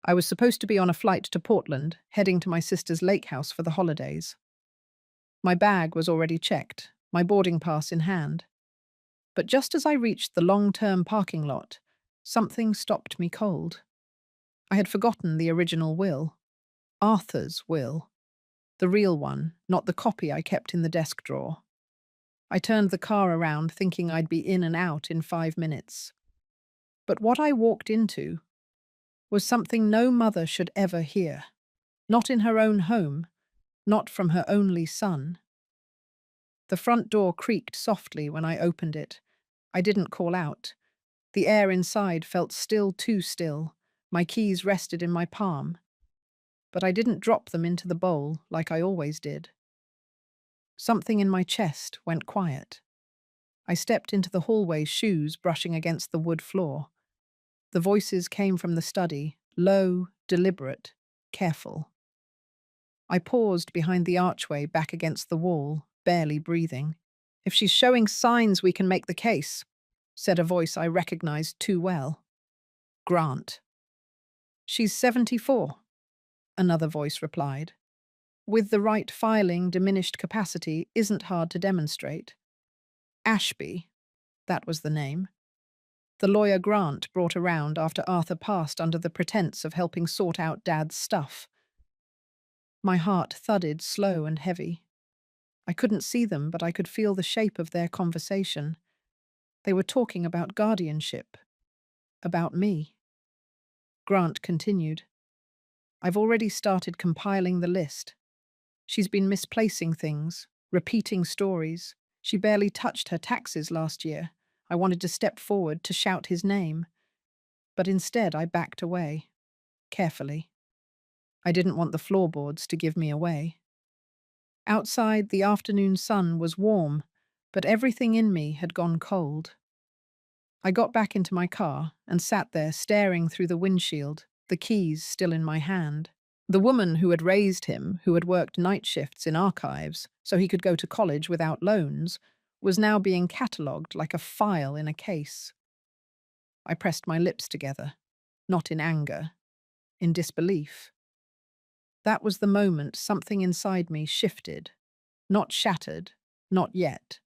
I was supposed to be on a flight to Portland, heading to my sister's lake house for the holidays. My bag was already checked, my boarding pass in hand. But just as I reached the long-term parking lot, something stopped me cold. I had forgotten the original will. Arthur's will. The real one, not the copy I kept in the desk drawer. I turned the car around thinking I'd be in and out in 5 minutes. But what I walked into was something no mother should ever hear. Not in her own home, not from her only son. The front door creaked softly when I opened it. I didn't call out. The air inside felt still too still. My keys rested in my palm. But I didn't drop them into the bowl like I always did. Something in my chest went quiet. I stepped into the hallway, shoes brushing against the wood floor. The voices came from the study, low, deliberate, careful. I paused behind the archway back against the wall, barely breathing. "If she's showing signs, we can make the case," said a voice I recognized too well. Grant. "She's 74, another voice replied. With the right filing, diminished capacity isn't hard to demonstrate. Ashby, that was the name. The lawyer Grant brought around after Arthur passed under the pretense of helping sort out Dad's stuff. My heart thudded slow and heavy. I couldn't see them, but I could feel the shape of their conversation. They were talking about guardianship. About me. Grant continued. "I've already started compiling the list. She's been misplacing things, repeating stories. She barely touched her taxes last year. I wanted to step forward to shout his name. But instead I backed away. Carefully. I didn't want the floorboards to give me away. Outside, the afternoon sun was warm, but everything in me had gone cold. I got back into my car and sat there staring through the windshield, the keys still in my hand. The woman who had raised him, who had worked night shifts in archives so he could go to college without loans, was now being catalogued like a file in a case. I pressed my lips together, not in anger, in disbelief. That was the moment something inside me shifted, not shattered, not yet.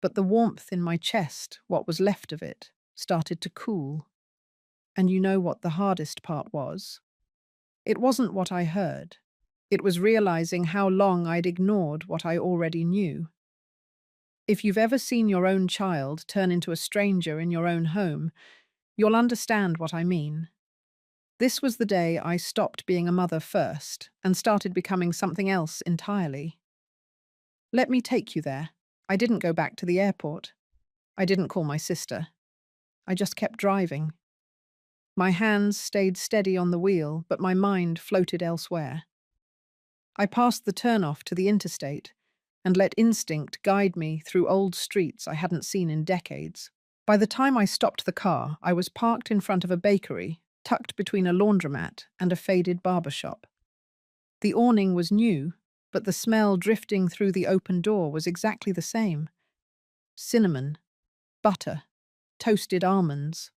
But the warmth in my chest, what was left of it, started to cool. And you know what the hardest part was? It wasn't what I heard. It was realizing how long I'd ignored what I already knew. If you've ever seen your own child turn into a stranger in your own home, you'll understand what I mean. This was the day I stopped being a mother first and started becoming something else entirely. Let me take you there. I didn't go back to the airport. I didn't call my sister. I just kept driving. My hands stayed steady on the wheel, but my mind floated elsewhere. I passed the turnoff to the interstate and let instinct guide me through old streets I hadn't seen in decades. By the time I stopped the car, I was parked in front of a bakery, tucked between a laundromat and a faded barber shop. The awning was new, but the smell drifting through the open door was exactly the same. Cinnamon, butter, toasted almonds.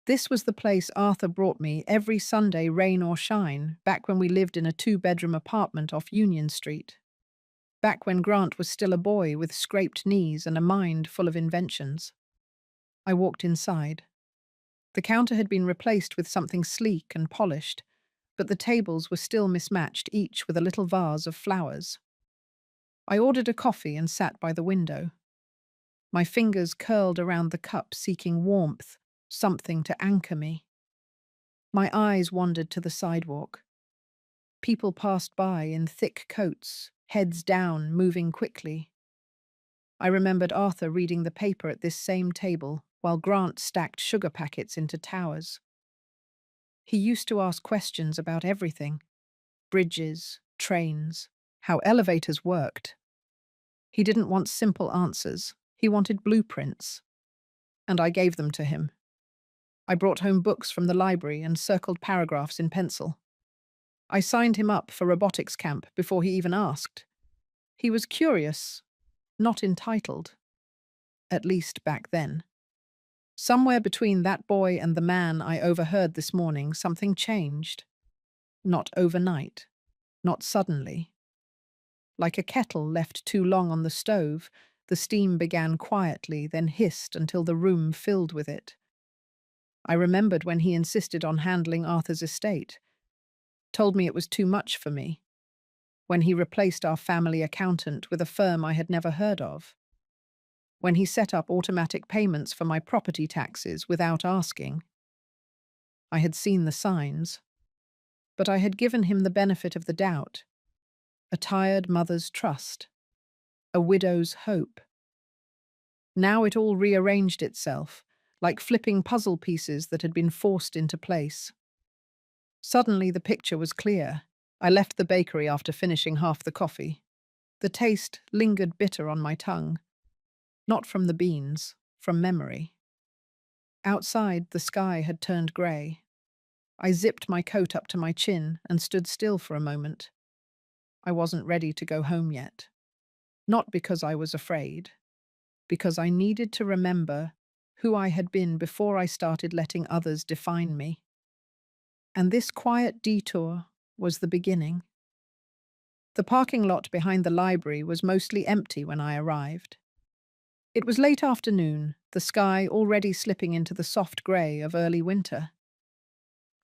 This was the place Arthur brought me every Sunday, rain or shine, back when we lived in a 2-bedroom apartment off Union Street. Back when Grant was still a boy with scraped knees and a mind full of inventions. I walked inside. The counter had been replaced with something sleek and polished, but the tables were still mismatched, each with a little vase of flowers. I ordered a coffee and sat by the window. My fingers curled around the cup, seeking warmth, something to anchor me. My eyes wandered to the sidewalk. People passed by in thick coats, heads down, moving quickly. I remembered Arthur reading the paper at this same table while Grant stacked sugar packets into towers. He used to ask questions about everything: bridges, trains, how elevators worked. He didn't want simple answers. He wanted blueprints. And I gave them to him. I brought home books from the library and circled paragraphs in pencil. I signed him up for robotics camp before he even asked. He was curious, not entitled. At least back then. Somewhere between that boy and the man I overheard this morning, something changed. Not overnight, not suddenly. Like a kettle left too long on the stove, the steam began quietly, then hissed until the room filled with it. I remembered when he insisted on handling Arthur's estate, told me it was too much for me, when he replaced our family accountant with a firm I had never heard of, when he set up automatic payments for my property taxes without asking. I had seen the signs, but I had given him the benefit of the doubt, a tired mother's trust, a widow's hope. Now it all rearranged itself, like flipping puzzle pieces that had been forced into place. Suddenly the picture was clear. I left the bakery after finishing half the coffee. The taste lingered bitter on my tongue, not from the beans, from memory. Outside, the sky had turned grey. I zipped my coat up to my chin and stood still for a moment. I wasn't ready to go home yet. Not because I was afraid, because I needed to remember who I had been before I started letting others define me. And this quiet detour was the beginning. The parking lot behind the library was mostly empty when I arrived. It was late afternoon, the sky already slipping into the soft grey of early winter.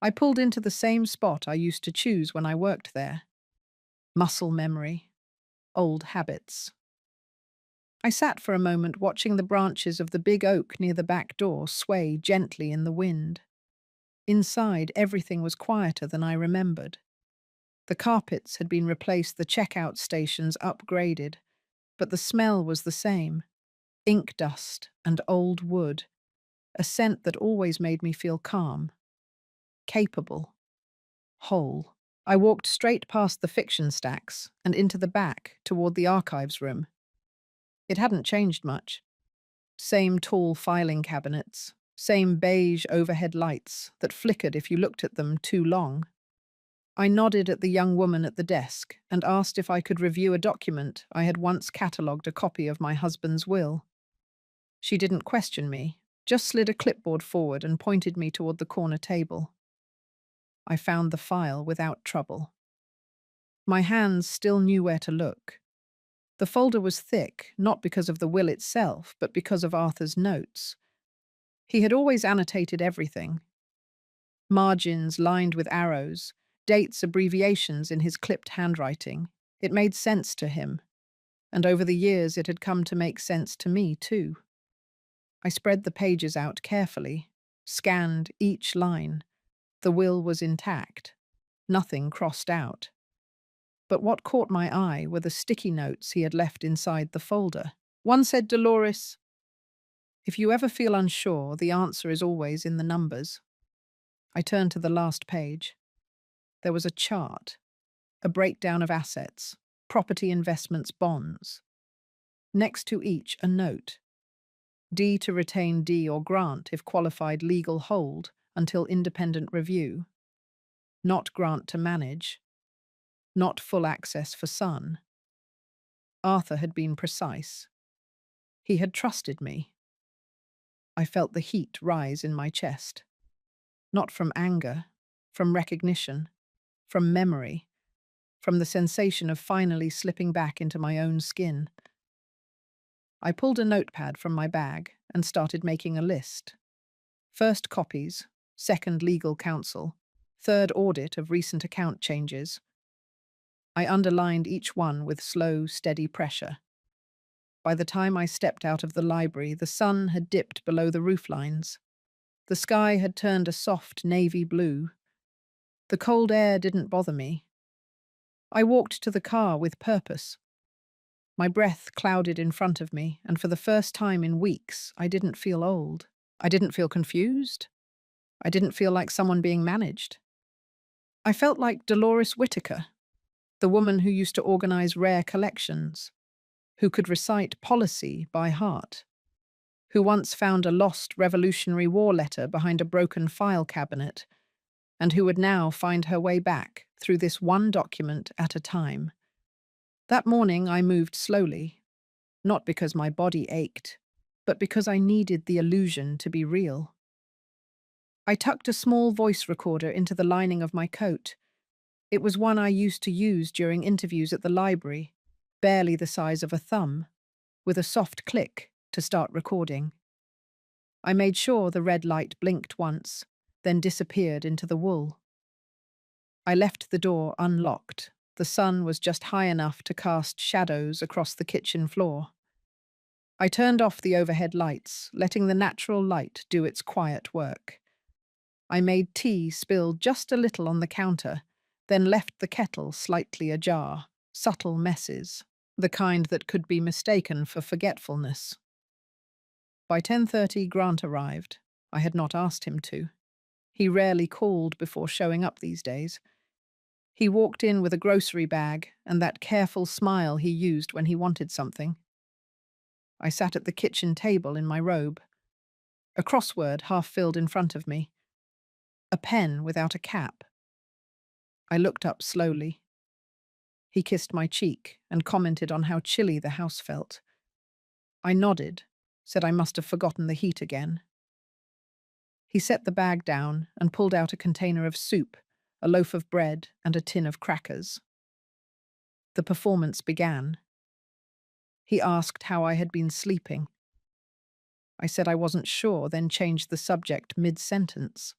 I pulled into the same spot I used to choose when I worked there. Muscle memory, old habits. I sat for a moment watching the branches of the big oak near the back door sway gently in the wind. Inside, everything was quieter than I remembered. The carpets had been replaced, the checkout stations upgraded, but the smell was the same. Ink dust and old wood, a scent that always made me feel calm, capable, whole. I walked straight past the fiction stacks and into the back toward the archives room. It hadn't changed much. Same tall filing cabinets, same beige overhead lights that flickered if you looked at them too long. I nodded at the young woman at the desk and asked if I could review a document I had once catalogued, a copy of my husband's will. She didn't question me, just slid a clipboard forward and pointed me toward the corner table. I found the file without trouble. My hands still knew where to look. The folder was thick, not because of the will itself, but because of Arthur's notes. He had always annotated everything. Margins lined with arrows, dates, abbreviations in his clipped handwriting. It made sense to him, and over the years it had come to make sense to me too. I spread the pages out carefully, scanned each line. The will was intact, nothing crossed out. But what caught my eye were the sticky notes he had left inside the folder. One said, "Dolores, if you ever feel unsure, the answer is always in the numbers." I turned to the last page. There was a chart, a breakdown of assets, property, investments, bonds. Next to each, a note. D to retain D or grant if qualified, legal hold until independent review. Not grant to manage. Not full access for son. Arthur had been precise. He had trusted me. I felt the heat rise in my chest. Not from anger, from recognition, from memory, from the sensation of finally slipping back into my own skin. I pulled a notepad from my bag and started making a list. First copies, second legal counsel, third audit of recent account changes. I underlined each one with slow, steady pressure. By the time I stepped out of the library, the sun had dipped below the rooflines. The sky had turned a soft navy blue. The cold air didn't bother me. I walked to the car with purpose. My breath clouded in front of me, and for the first time in weeks, I didn't feel old. I didn't feel confused. I didn't feel like someone being managed. I felt like Dolores Whitaker, the woman who used to organize rare collections, who could recite policy by heart, who once found a lost Revolutionary War letter behind a broken file cabinet, and who would now find her way back through this one document at a time. That morning I moved slowly, not because my body ached, but because I needed the illusion to be real. I tucked a small voice recorder into the lining of my coat. It was one I used to use during interviews at the library, barely the size of a thumb, with a soft click to start recording. I made sure the red light blinked once, then disappeared into the wool. I left the door unlocked. The sun was just high enough to cast shadows across the kitchen floor. I turned off the overhead lights, letting the natural light do its quiet work. I made tea spill just a little on the counter, then left the kettle slightly ajar. Subtle messes, the kind that could be mistaken for forgetfulness. By 10:30, Grant arrived. I had not asked him to. He rarely called before showing up these days. He walked in with a grocery bag and that careful smile he used when he wanted something. I sat at the kitchen table in my robe, a crossword half filled in front of me, a pen without a cap. I looked up slowly. He kissed my cheek and commented on how chilly the house felt. I nodded, said I must have forgotten the heat again. He set the bag down and pulled out a container of soup, a loaf of bread, and a tin of crackers. The performance began. He asked how I had been sleeping. I said I wasn't sure, then changed the subject mid-sentence.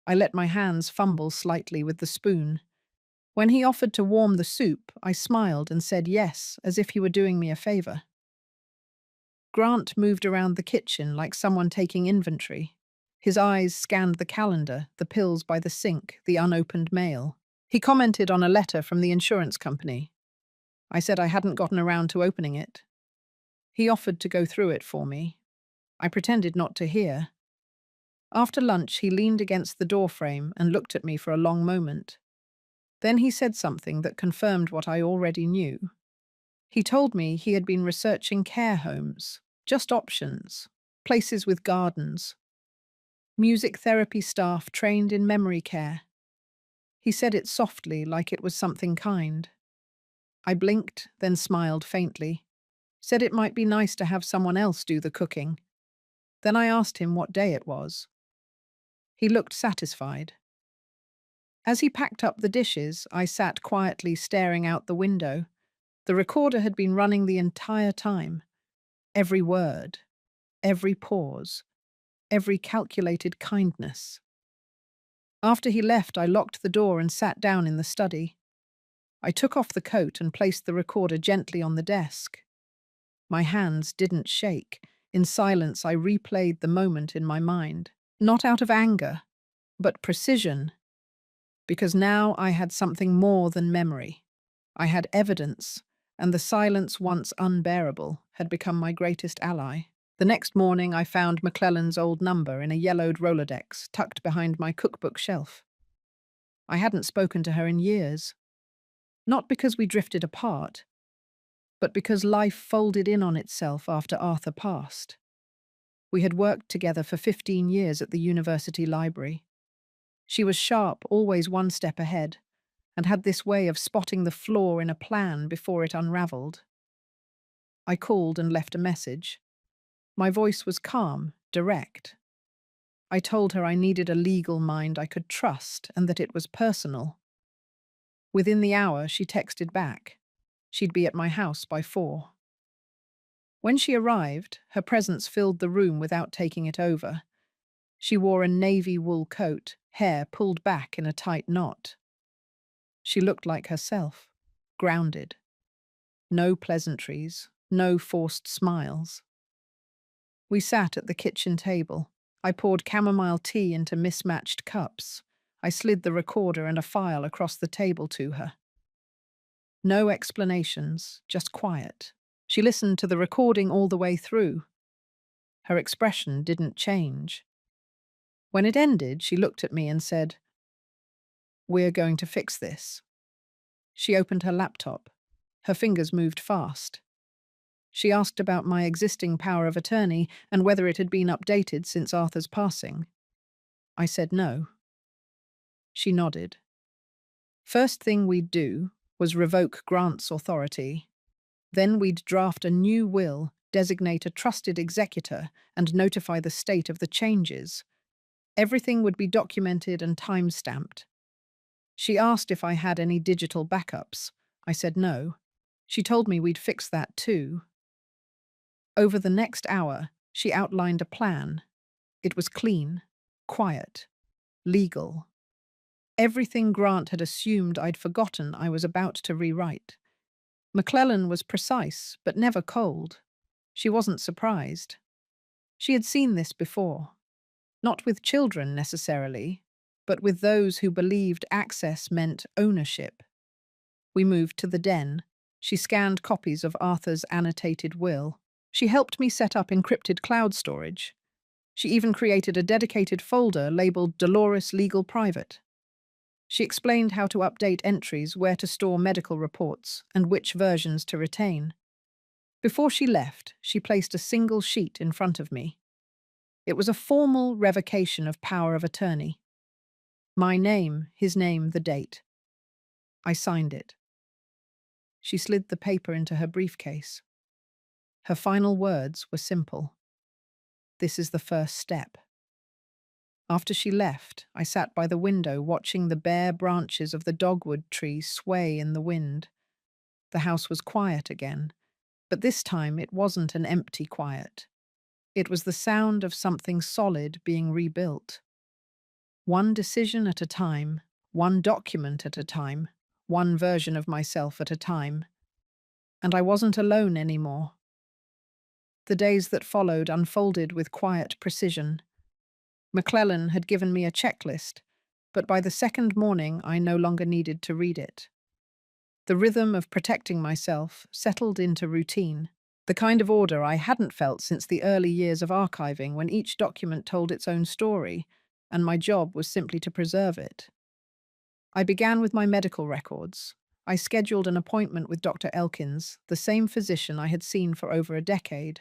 I let my hands fumble slightly with the spoon. When he offered to warm the soup, I smiled and said yes, as if he were doing me a favor. Grant moved around the kitchen like someone taking inventory. His eyes scanned the calendar, the pills by the sink, the unopened mail. He commented on a letter from the insurance company. I said I hadn't gotten around to opening it. He offered to go through it for me. I pretended not to hear. After lunch, he leaned against the doorframe and looked at me for a long moment. Then he said something that confirmed what I already knew. He told me he had been researching care homes, just options, places with gardens, music therapy staff trained in memory care. He said it softly, like it was something kind. I blinked, then smiled faintly, said it might be nice to have someone else do the cooking. Then I asked him what day it was. He looked satisfied. As he packed up the dishes, I sat quietly staring out the window. The recorder had been running the entire time. Every word, every pause, every calculated kindness. After he left, I locked the door and sat down in the study. I took off the coat and placed the recorder gently on the desk. My hands didn't shake. In silence, I replayed the moment in my mind, not out of anger, but precision, because now I had something more than memory. I had evidence, and the silence, once unbearable, had become my greatest ally. The next morning, I found McClellan's old number in a yellowed Rolodex tucked behind my cookbook shelf. I hadn't spoken to her in years. Not because we drifted apart, but because life folded in on itself after Arthur passed. We had worked together for 15 years at the university library. She was sharp, always one step ahead, and had this way of spotting the flaw in a plan before it unraveled. I called and left a message. My voice was calm, direct. I told her I needed a legal mind I could trust and that it was personal. Within the hour, she texted back. She'd be at my house by 4. When she arrived, her presence filled the room without taking it over. She wore a navy wool coat, hair pulled back in a tight knot. She looked like herself, grounded. No pleasantries, no forced smiles. We sat at the kitchen table. I poured chamomile tea into mismatched cups. I slid the recorder and a file across the table to her. No explanations, just quiet. She listened to the recording all the way through. Her expression didn't change. When it ended, she looked at me and said, "We're going to fix this." She opened her laptop. Her fingers moved fast. She asked about my existing power of attorney and whether it had been updated since Arthur's passing. I said no. She nodded. First thing we'd do was revoke Grant's authority. Then we'd draft a new will designate a trusted executor, and notify the state of the changes. Everything would be documented and time-stamped. She asked if I had any digital backups. I said no. She told me we'd fix that too. Over the next hour, she outlined a plan. It was clean, quiet, legal. Everything Grant had assumed I'd forgotten I was about to rewrite. McClellan was precise, but never cold. She wasn't surprised. She had seen this before. Not with children necessarily, but with those who believed access meant ownership. We moved to the den. She scanned copies of Arthur's annotated will. She helped me set up encrypted cloud storage. She even created a dedicated folder labeled Dolores Legal Private. She explained how to update entries, where to store medical reports, and which versions to retain. Before she left, she placed a single sheet in front of me. It was a formal revocation of power of attorney. My name, his name, the date. I signed it. She slid the paper into her briefcase. Her final words were simple. This is the first step. After she left, I sat by the window watching the bare branches of the dogwood tree sway in the wind. The house was quiet again, but this time it wasn't an empty quiet. It was the sound of something solid being rebuilt. One decision at a time, one document at a time, one version of myself at a time. And I wasn't alone anymore. The days that followed unfolded with quiet precision. McClellan had given me a checklist, but by the second morning I no longer needed to read it. The rhythm of protecting myself settled into routine, the kind of order I hadn't felt since the early years of archiving, when each document told its own story, and my job was simply to preserve it. I began with my medical records. I scheduled an appointment with Dr. Elkins, the same physician I had seen for over a decade.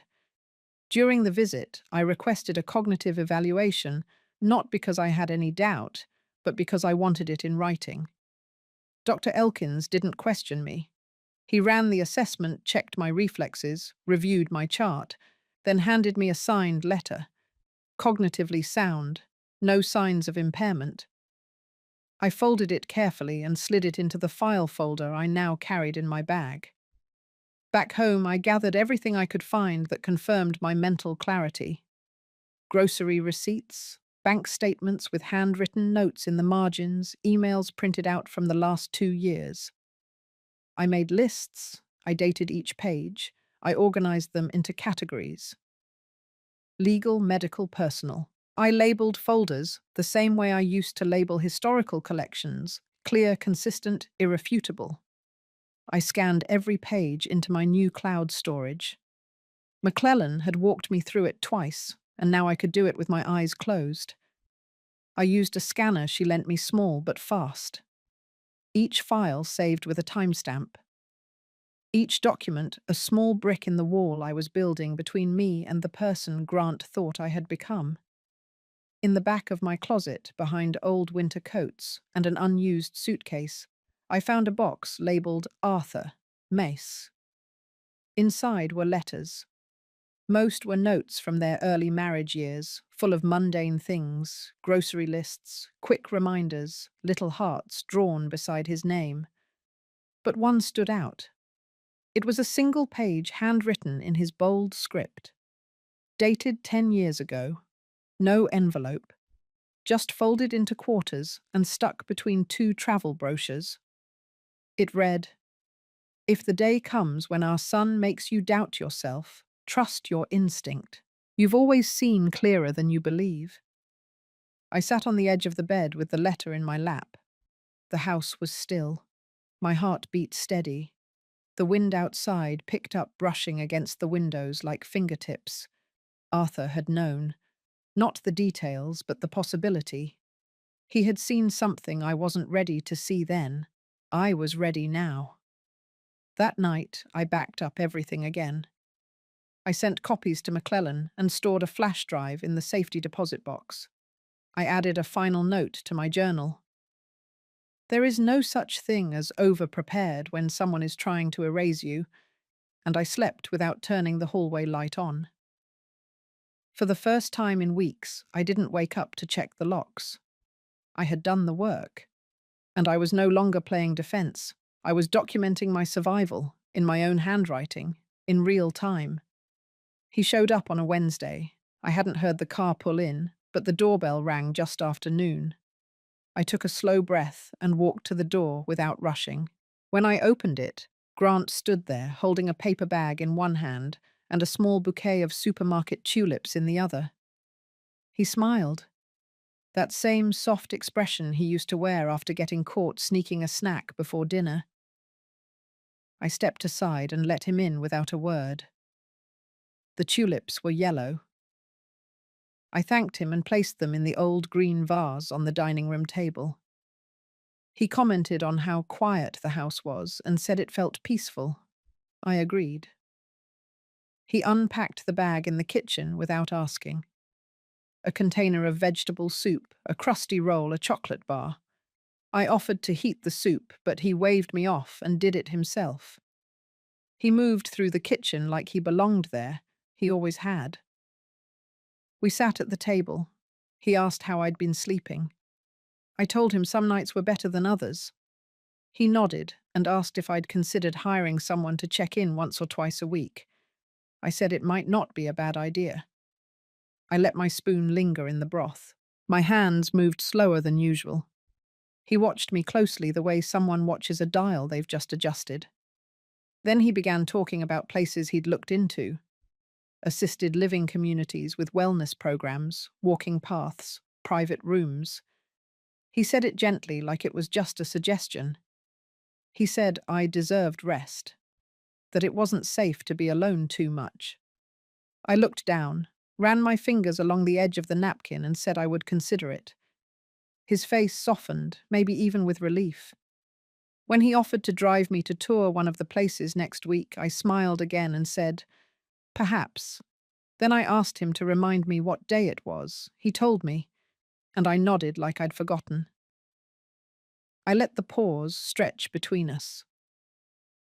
During the visit, I requested a cognitive evaluation, not because I had any doubt, but because I wanted it in writing. Dr. Elkins didn't question me. He ran the assessment, checked my reflexes, reviewed my chart, then handed me a signed letter. Cognitively sound, no signs of impairment. I folded it carefully and slid it into the file folder I now carried in my bag. Back home, I gathered everything I could find that confirmed my mental clarity. Grocery receipts, bank statements with handwritten notes in the margins, emails printed out from the last 2 years. I made lists, I dated each page, I organized them into categories. Legal, medical, personal. I labeled folders the same way I used to label historical collections, clear, consistent, irrefutable. I scanned every page into my new cloud storage. McClellan had walked me through it twice, and now I could do it with my eyes closed. I used a scanner she lent me, small but fast. Each file saved with a timestamp. Each document a small brick in the wall I was building between me and the person Grant thought I had become. In the back of my closet, behind old winter coats and an unused suitcase, I found a box labeled Arthur, Mace. Inside were letters. Most were notes from their early marriage years, full of mundane things, grocery lists, quick reminders, little hearts drawn beside his name. But one stood out. It was a single page handwritten in his bold script. Dated 10 years ago. No envelope. Just folded into quarters and stuck between 2 travel brochures. It read, "If the day comes when our son makes you doubt yourself, trust your instinct. You've always seen clearer than you believe." I sat on the edge of the bed with the letter in my lap. The house was still. My heart beat steady. The wind outside picked up, brushing against the windows like fingertips. Arthur had known. Not the details, but the possibility. He had seen something I wasn't ready to see then. I was ready now. That night, I backed up everything again. I sent copies to McClellan and stored a flash drive in the safety deposit box. I added a final note to my journal. There is no such thing as over-prepared when someone is trying to erase you. and I slept without turning the hallway light on. For the first time in weeks, I didn't wake up to check the locks. I had done the work, and I was no longer playing defense. I was documenting my survival, in my own handwriting, in real time. He showed up on a Wednesday. I hadn't heard the car pull in, but the doorbell rang just after noon. I took a slow breath and walked to the door without rushing. When I opened it, Grant stood there holding a paper bag in one hand and a small bouquet of supermarket tulips in the other. He smiled. That same soft expression he used to wear after getting caught sneaking a snack before dinner. I stepped aside and let him in without a word. The tulips were yellow. I thanked him and placed them in the old green vase on the dining room table. He commented on how quiet the house was and said it felt peaceful. I agreed. He unpacked the bag in the kitchen without asking. A container of vegetable soup, a crusty roll, a chocolate bar. I offered to heat the soup, but he waved me off and did it himself. He moved through the kitchen like he belonged there. He always had. We sat at the table. He asked how I'd been sleeping. I told him some nights were better than others. He nodded and asked if I'd considered hiring someone to check in once or twice a week. I said it might not be a bad idea. I let my spoon linger in the broth. My hands moved slower than usual. He watched me closely the way someone watches a dial they've just adjusted. Then he began talking about places he'd looked into. Assisted living communities with wellness programs, walking paths, private rooms. He said it gently, like it was just a suggestion. He said I deserved rest, that it wasn't safe to be alone too much. I looked down, ran my fingers along the edge of the napkin and said I would consider it. His face softened, maybe even with relief. When he offered to drive me to tour one of the places next week, I smiled again and said, perhaps. Then I asked him to remind me what day it was. He told me, and I nodded like I'd forgotten. I let the pause stretch between us.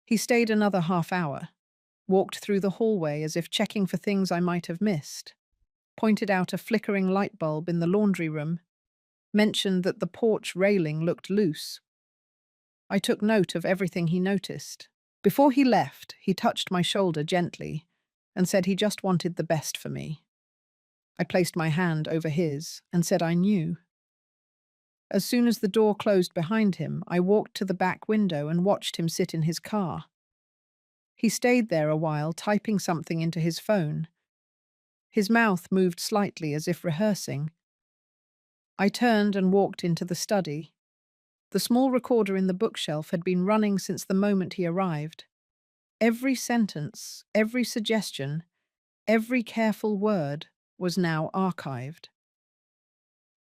He stayed another half hour, walked through the hallway as if checking for things I might have missed, pointed out a flickering light bulb in the laundry room, mentioned that the porch railing looked loose. I took note of everything he noticed. Before he left, he touched my shoulder gently and said he just wanted the best for me. I placed my hand over his and said I knew. As soon as the door closed behind him, I walked to the back window and watched him sit in his car. He stayed there a while, typing something into his phone. His mouth moved slightly as if rehearsing. I turned and walked into the study. The small recorder in the bookshelf had been running since the moment he arrived. Every sentence, every suggestion, every careful word was now archived.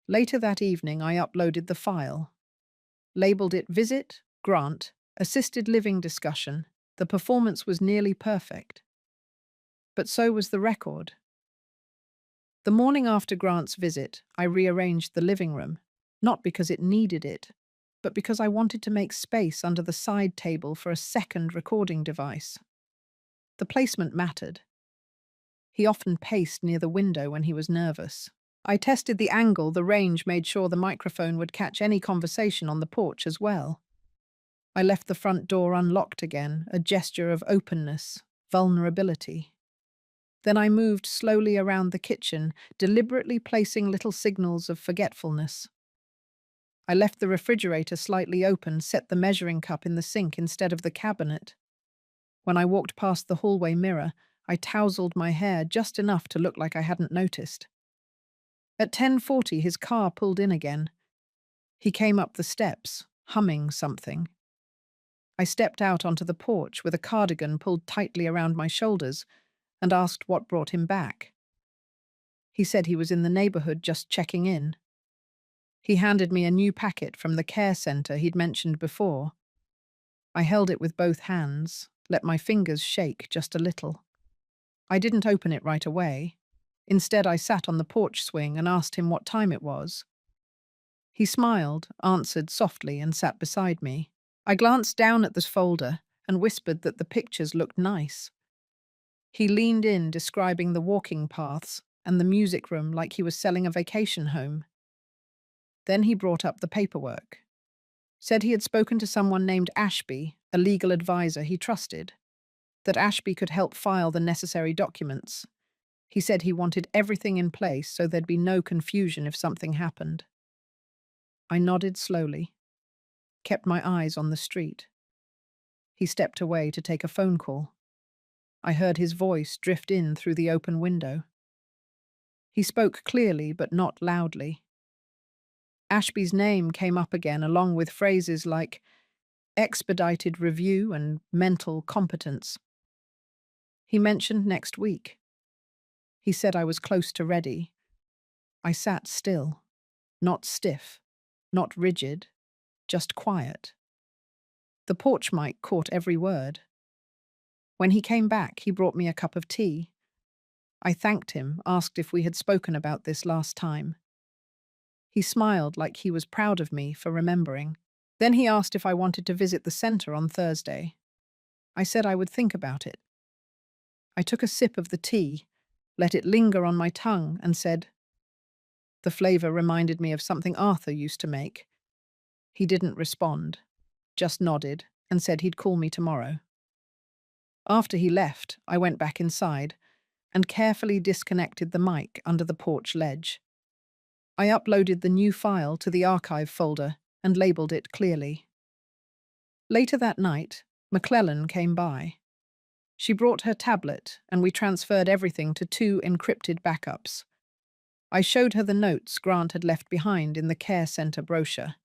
Later that evening, I uploaded the file, labeled it Visit, Grant, Assisted Living Discussion. The performance was nearly perfect. But so was the record. The morning after Grant's visit, I rearranged the living room, not because it needed it, but because I wanted to make space under the side table for a second recording device. The placement mattered. He often paced near the window when he was nervous. I tested the angle, the range, made sure the microphone would catch any conversation on the porch as well. I left the front door unlocked again, a gesture of openness, vulnerability. Then I moved slowly around the kitchen, deliberately placing little signals of forgetfulness. I left the refrigerator slightly open, set the measuring cup in the sink instead of the cabinet. When I walked past the hallway mirror, I tousled my hair just enough to look like I hadn't noticed. At 10:40, his car pulled in again. He came up the steps, humming something. I stepped out onto the porch with a cardigan pulled tightly around my shoulders and asked what brought him back. He said he was in the neighborhood just checking in. He handed me a new packet from the care center he'd mentioned before. I held it with both hands, let my fingers shake just a little. I didn't open it right away. Instead, I sat on the porch swing and asked him what time it was. He smiled, answered softly, and sat beside me. I glanced down at this folder and whispered that the pictures looked nice. He leaned in, describing the walking paths and the music room like he was selling a vacation home. Then he brought up the paperwork. Said he had spoken to someone named Ashby, a legal advisor he trusted, that Ashby could help file the necessary documents. He said he wanted everything in place so there'd be no confusion if something happened. I nodded slowly, kept my eyes on the street. He stepped away to take a phone call. I heard his voice drift in through the open window. He spoke clearly but not loudly. Ashby's name came up again along with phrases like expedited review and mental competence. He mentioned next week. He said I was close to ready. I sat still, not stiff, not rigid, just quiet. The porch mic caught every word. When he came back, he brought me a cup of tea. I thanked him, asked if we had spoken about this last time. He smiled like he was proud of me for remembering. Then he asked if I wanted to visit the center on Thursday. I said I would think about it. I took a sip of the tea, let it linger on my tongue, and said, the flavor reminded me of something Arthur used to make. He didn't respond, just nodded and said he'd call me tomorrow. After he left, I went back inside and carefully disconnected the mic under the porch ledge. I uploaded the new file to the archive folder and labeled it clearly. Later that night, McClellan came by. She brought her tablet and we transferred everything to 2 encrypted backups. I showed her the notes Grant had left behind in the care center brochure.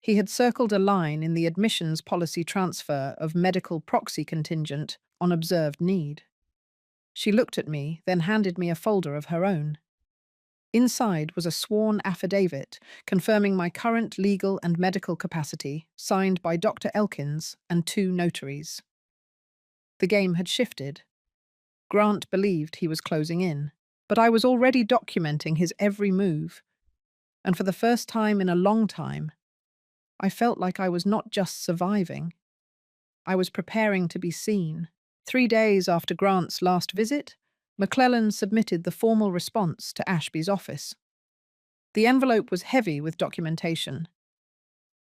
He had circled a line in the admissions policy transfer of medical proxy contingent on observed need. She looked at me, then handed me a folder of her own. Inside was a sworn affidavit confirming my current legal and medical capacity, signed by Dr. Elkins and 2 notaries. The game had shifted. Grant believed he was closing in, but I was already documenting his every move. And for the first time in a long time, I felt like I was not just surviving. I was preparing to be seen. 3 days after Grant's last visit, McClellan submitted the formal response to Ashby's office. The envelope was heavy with documentation.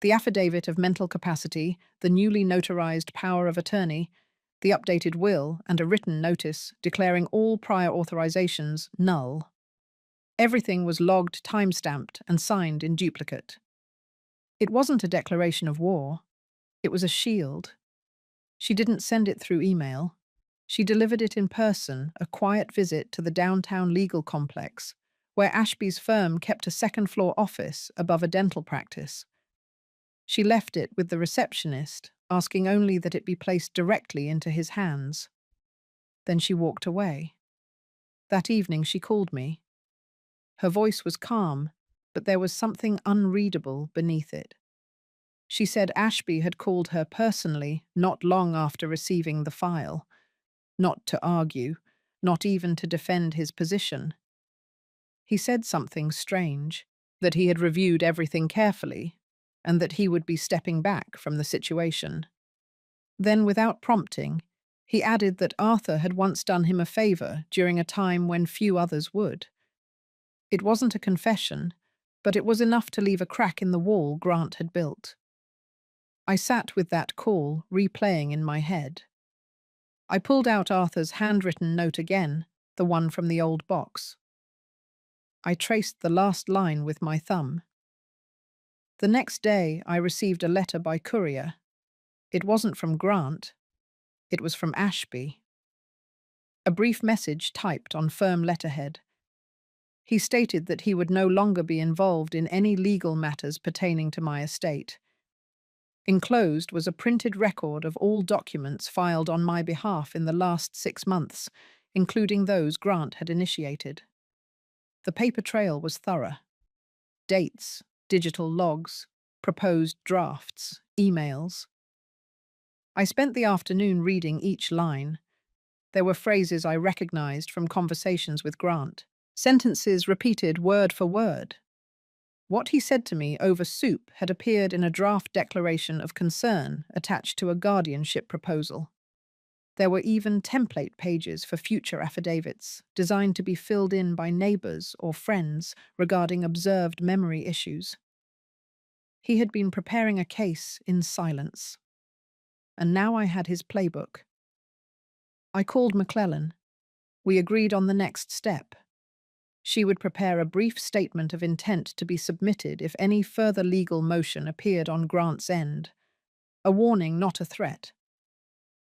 The affidavit of mental capacity, the newly notarized power of attorney, the updated will, and a written notice declaring all prior authorizations null. Everything was logged, time-stamped, and signed in duplicate. It wasn't a declaration of war. It was a shield. She didn't send it through email. She delivered it in person, a quiet visit to the downtown legal complex, where Ashby's firm kept a second-floor office above a dental practice. She left it with the receptionist, asking only that it be placed directly into his hands. Then she walked away. That evening she called me. Her voice was calm, but there was something unreadable beneath it. She said Ashby had called her personally not long after receiving the file. Not to argue, not even to defend his position. He said something strange, that he had reviewed everything carefully, and that he would be stepping back from the situation. Then, without prompting, he added that Arthur had once done him a favor during a time when few others would. It wasn't a confession, but it was enough to leave a crack in the wall Grant had built. I sat with that call replaying in my head. I pulled out Arthur's handwritten note again, the one from the old box. I traced the last line with my thumb. The next day, I received a letter by courier. It wasn't from Grant. It was from Ashby. A brief message typed on firm letterhead. He stated that he would no longer be involved in any legal matters pertaining to my estate. Enclosed was a printed record of all documents filed on my behalf in the last 6 months, including those Grant had initiated. The paper trail was thorough. Dates, digital logs, proposed drafts, emails. I spent the afternoon reading each line. There were phrases I recognized from conversations with Grant, sentences repeated word for word. What he said to me over soup had appeared in a draft declaration of concern attached to a guardianship proposal. There were even template pages for future affidavits, designed to be filled in by neighbors or friends regarding observed memory issues. He had been preparing a case in silence, and now I had his playbook. I called McClellan. We agreed on the next step. She would prepare a brief statement of intent to be submitted if any further legal motion appeared on Grant's end. A warning, not a threat.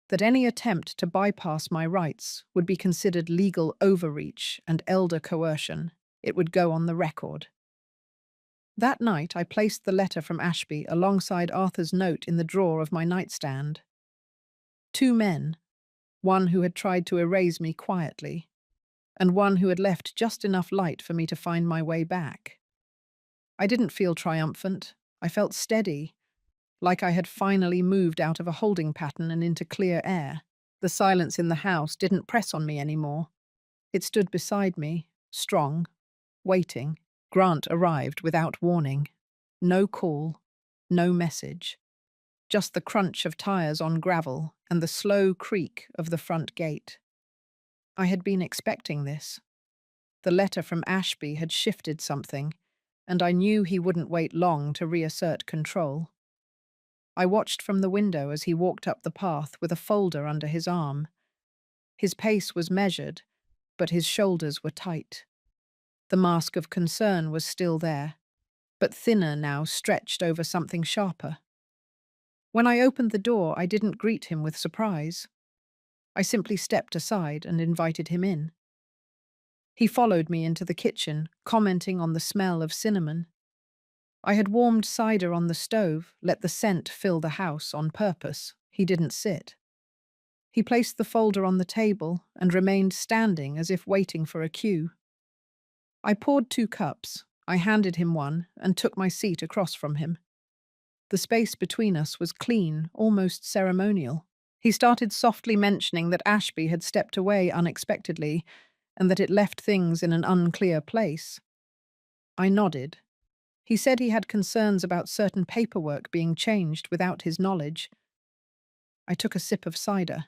That any attempt to bypass my rights would be considered legal overreach and elder coercion. It would go on the record. That night, I placed the letter from Ashby alongside Arthur's note in the drawer of my nightstand. Two men, one who had tried to erase me quietly, and one who had left just enough light for me to find my way back. I didn't feel triumphant. I felt steady, like I had finally moved out of a holding pattern and into clear air. The silence in the house didn't press on me anymore. It stood beside me, strong, waiting. Grant arrived without warning. No call, no message. Just the crunch of tires on gravel and the slow creak of the front gate. I had been expecting this. The letter from Ashby had shifted something, and I knew he wouldn't wait long to reassert control. I watched from the window as he walked up the path with a folder under his arm. His pace was measured, but his shoulders were tight. The mask of concern was still there, but thinner now, stretched over something sharper. When I opened the door, I didn't greet him with surprise. I simply stepped aside and invited him in. He followed me into the kitchen, commenting on the smell of cinnamon. I had warmed cider on the stove, let the scent fill the house on purpose. He didn't sit. He placed the folder on the table and remained standing as if waiting for a cue. I poured 2 cups. I handed him one and took my seat across from him. The space between us was clean, almost ceremonial. He started softly mentioning that Ashby had stepped away unexpectedly and that it left things in an unclear place. I nodded. He said he had concerns about certain paperwork being changed without his knowledge. I took a sip of cider.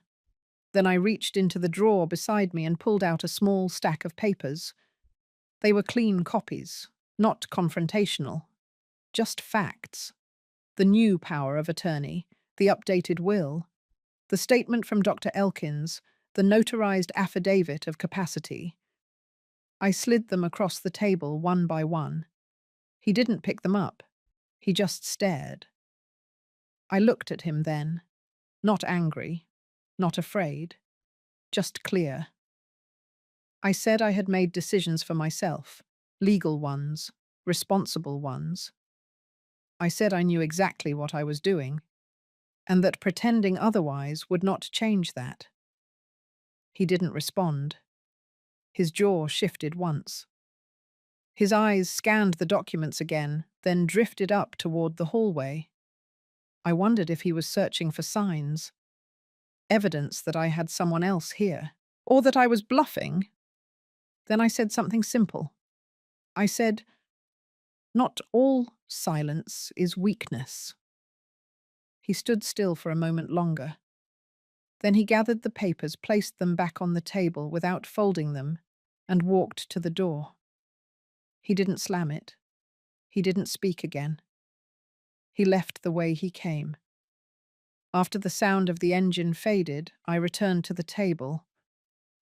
Then I reached into the drawer beside me and pulled out a small stack of papers. They were clean copies, not confrontational, just facts. The new power of attorney, the updated will, the statement from Dr. Elkins, the notarized affidavit of capacity. I slid them across the table one by one. He didn't pick them up. He just stared. I looked at him then, not angry, not afraid, just clear. I said I had made decisions for myself, legal ones, responsible ones. I said I knew exactly what I was doing, and that pretending otherwise would not change that. He didn't respond. His jaw shifted once. His eyes scanned the documents again, then drifted up toward the hallway. I wondered if he was searching for signs, evidence that I had someone else here, or that I was bluffing. Then I said something simple. I said, "Not all silence is weakness." He stood still for a moment longer. Then he gathered the papers, placed them back on the table without folding them, and walked to the door. He didn't slam it. He didn't speak again. He left the way he came. After the sound of the engine faded, I returned to the table.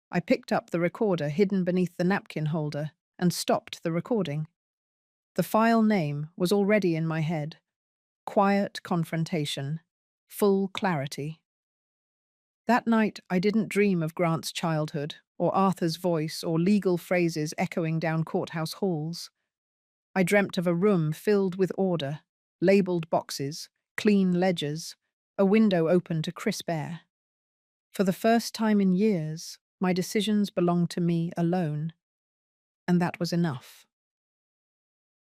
I picked up the recorder hidden beneath the napkin holder and stopped the recording. The file name was already in my head. Quiet confrontation. Full clarity. That night, I didn't dream of Grant's childhood, or Arthur's voice, or legal phrases echoing down courthouse halls. I dreamt of a room filled with order, labeled boxes, clean ledgers, a window open to crisp air. For the first time in years, my decisions belonged to me alone, and that was enough.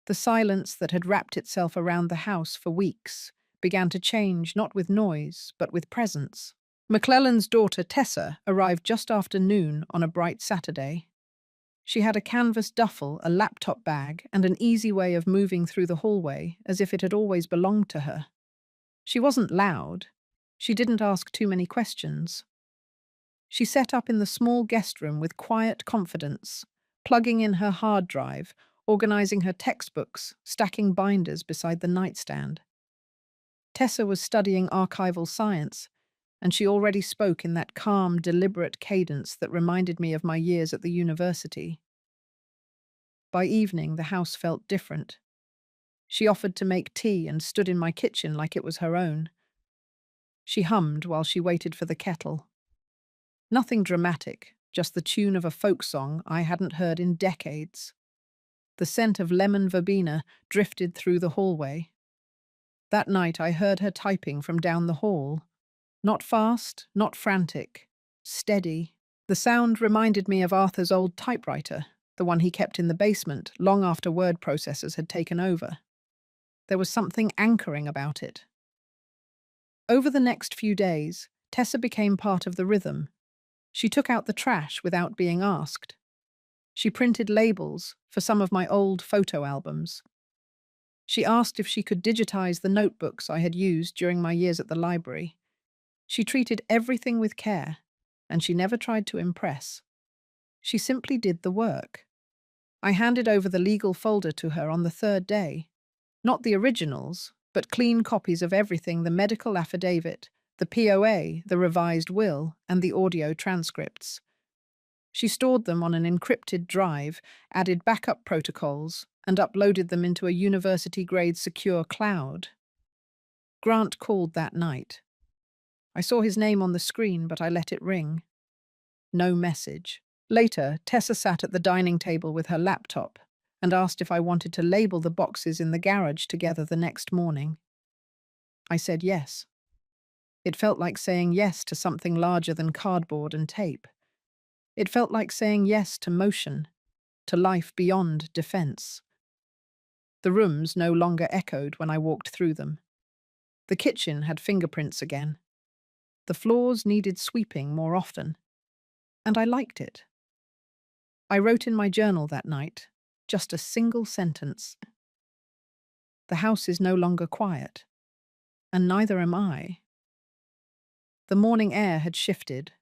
The silence that had wrapped itself around the house for weeks began to change not with noise, but with presence. McClellan's daughter, Tessa, arrived just after noon on a bright Saturday. She had a canvas duffel, a laptop bag, and an easy way of moving through the hallway as if it had always belonged to her. She wasn't loud. She didn't ask too many questions. She set up in the small guest room with quiet confidence, plugging in her hard drive, organizing her textbooks, stacking binders beside the nightstand. Tessa was studying archival science, and she already spoke in that calm, deliberate cadence that reminded me of my years at the university. By evening, the house felt different. She offered to make tea and stood in my kitchen like it was her own. She hummed while she waited for the kettle. Nothing dramatic, just the tune of a folk song I hadn't heard in decades. The scent of lemon verbena drifted through the hallway. That night I heard her typing from down the hall. Not fast, not frantic. Steady. The sound reminded me of Arthur's old typewriter, the one he kept in the basement long after word processors had taken over. There was something anchoring about it. Over the next few days, Tessa became part of the rhythm. She took out the trash without being asked. She printed labels for some of my old photo albums. She asked if she could digitize the notebooks I had used during my years at the library. She treated everything with care, and she never tried to impress. She simply did the work. I handed over the legal folder to her on the third day. Not the originals, but clean copies of everything: the medical affidavit, the POA, the revised will, and the audio transcripts. She stored them on an encrypted drive, added backup protocols, and uploaded them into a university-grade secure cloud. Grant called that night. I saw his name on the screen, but I let it ring. No message. Later, Tessa sat at the dining table with her laptop and asked if I wanted to label the boxes in the garage together the next morning. I said yes. It felt like saying yes to something larger than cardboard and tape. It felt like saying yes to motion, to life beyond defense. The rooms no longer echoed when I walked through them. The kitchen had fingerprints again. The floors needed sweeping more often. And I liked it. I wrote in my journal that night, just a single sentence. The house is no longer quiet, and neither am I. The morning air had shifted.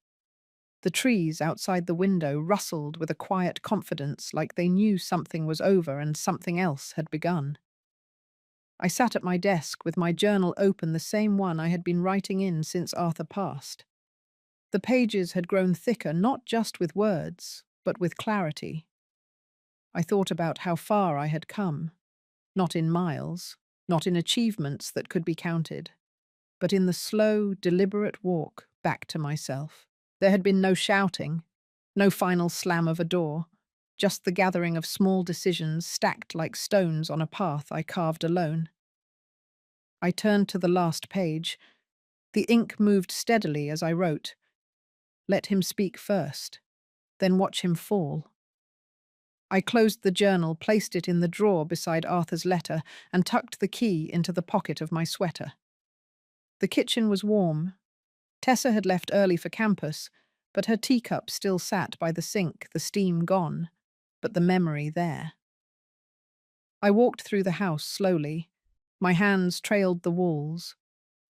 The trees outside the window rustled with a quiet confidence, like they knew something was over and something else had begun. I sat at my desk with my journal open, the same one I had been writing in since Arthur passed. The pages had grown thicker, not just with words, but with clarity. I thought about how far I had come, not in miles, not in achievements that could be counted, but in the slow, deliberate walk back to myself. There had been no shouting, no final slam of a door, just the gathering of small decisions stacked like stones on a path I carved alone. I turned to the last page. The ink moved steadily as I wrote. Let him speak first, then watch him fall. I closed the journal, placed it in the drawer beside Arthur's letter, and tucked the key into the pocket of my sweater. The kitchen was warm. Tessa had left early for campus, but her teacup still sat by the sink, the steam gone, but the memory there. I walked through the house slowly. My hands trailed the walls.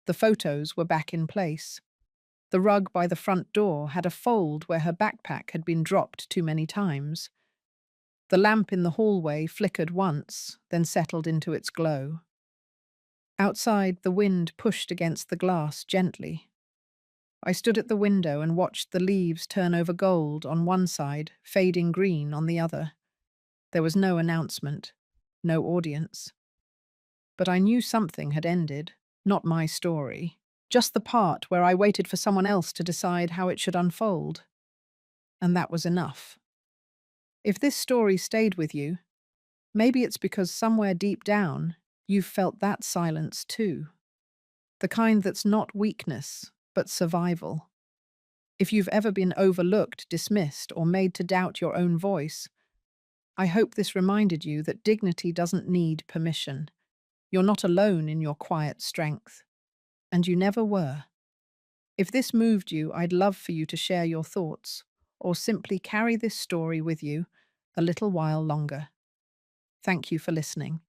The photos were back in place. The rug by the front door had a fold where her backpack had been dropped too many times. The lamp in the hallway flickered once, then settled into its glow. Outside, the wind pushed against the glass gently. I stood at the window and watched the leaves turn over gold on one side, fading green on the other. There was no announcement, no audience. But I knew something had ended, not my story, just the part where I waited for someone else to decide how it should unfold. And that was enough. If this story stayed with you, maybe it's because somewhere deep down, you've felt that silence too. The kind that's not weakness, but survival. If you've ever been overlooked, dismissed, or made to doubt your own voice, I hope this reminded you that dignity doesn't need permission. You're not alone in your quiet strength. And you never were. If this moved you, I'd love for you to share your thoughts, or simply carry this story with you a little while longer. Thank you for listening.